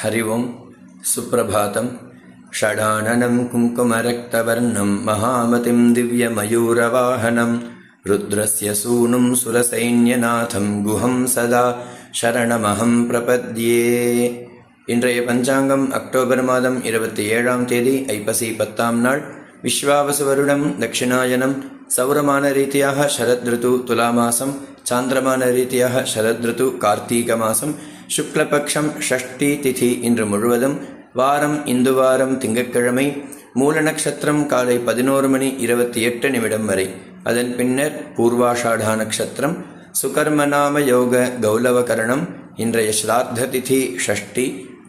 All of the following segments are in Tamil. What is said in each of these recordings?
हरि ओं सुप्रभातं षडाननं कुङ्कुमरक्तवर्णं महामतिं दिव्यमयूरवाहनं रुद्रस्य सूनुं सुरसैन्यनाथं गुहं सदा शरणमहं प्रपद्ये. இன்றைய பஞ்சாங்கம் அக்டோபர் மாதம் 27ஆம் தேதி ஐப்பசி 10ஆம் நாள் விஸ்வாவசு வருடம் தட்சிணாயனம் சௌரமான ரீதியாக சரத் ருது துலா மாசம் சாந்திரமான ரீதியாக சரத் ருது கார்த்திக மாசம் சுக்லபக்ஷம் ஷஷ்டி திதி இன்று முழுவதும் வாரம் இந்து வாரம் திங்கட்கிழமை மூல நட்சத்திரம் காலை 11:28 வரை அதன் பின்னர் பூர்வாஷாடா நட்சத்திரம் சுகர்மநாம யோக கௌலவகரணம் இன்றைய ஸ்ராத்த திதி ஷஷ்டி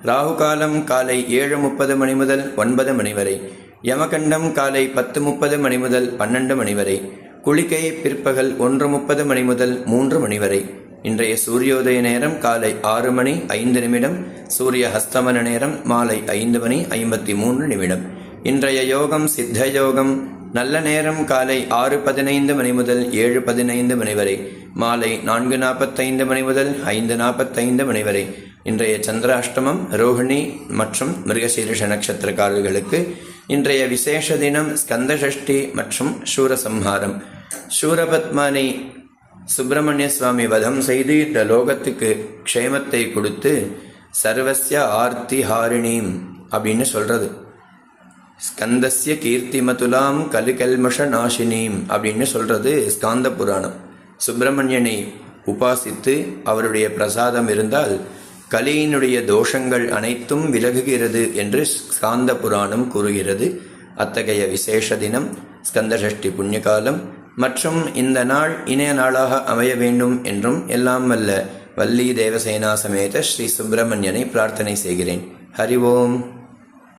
ராகுகாலம் காலை 7:30 முதல் 9 வரை யமகண்டம் காலை 10:30 முதல் 12 வரை குளிகை பிற்பகல் 1:30 முதல் 3 வரை. இன்றைய சூரியோதய நேரம் காலை 6:05 சூரிய ஹஸ்தமன நேரம் மாலை 5:53. இன்றைய யோகம் சித்த யோகம் நல்ல நேரம் காலை 6:15 முதல் 7:15 வரை மாலை 4:45 முதல் 5:45 வரை. இன்றைய சந்திராஷ்டமம் ரோஹிணி மற்றும் மிருகசீரிஷ நட்சத்திரக்காரர்களுக்கு. இன்றைய விசேஷ தினம் ஸ்கந்தசஷ்டி மற்றும் சூரசம்ஹாரம். சூரபத்மானை சுப்பிரமணிய சுவாமி வதம் செய்து இந்த லோகத்துக்கு க்ஷேமத்தை கொடுத்து சர்வஸ்ய ஆர்த்தி ஹாரிணீம் அப்படின்னு சொல்றது. ஸ்கந்தஸ்ய கீர்த்திமதுலாம் கலிகல்மஷ நாசினீம் அப்படின்னு சொல்றது ஸ்காந்த புராணம். சுப்பிரமணியனை உபாசித்து அவருடைய பிரசாதம் இருந்தால் கலியினுடைய தோஷங்கள் அனைத்தும் விலகுகிறது என்று ஸ்காந்த புராணம் கூறுகிறது. அத்தகைய விசேஷ தினம் ஸ்கந்தசஷ்டி புண்ணியகாலம் மற்றும் இந்த நாள் இணைய நாளாக அமைய வேண்டும் என்றும் எல்லாம் வல்ல வள்ளி தேவசேனா சமேத ஸ்ரீ சுப்பிரமணியனை பிரார்த்தனை செய்கிறேன். ஹரி ஓம்.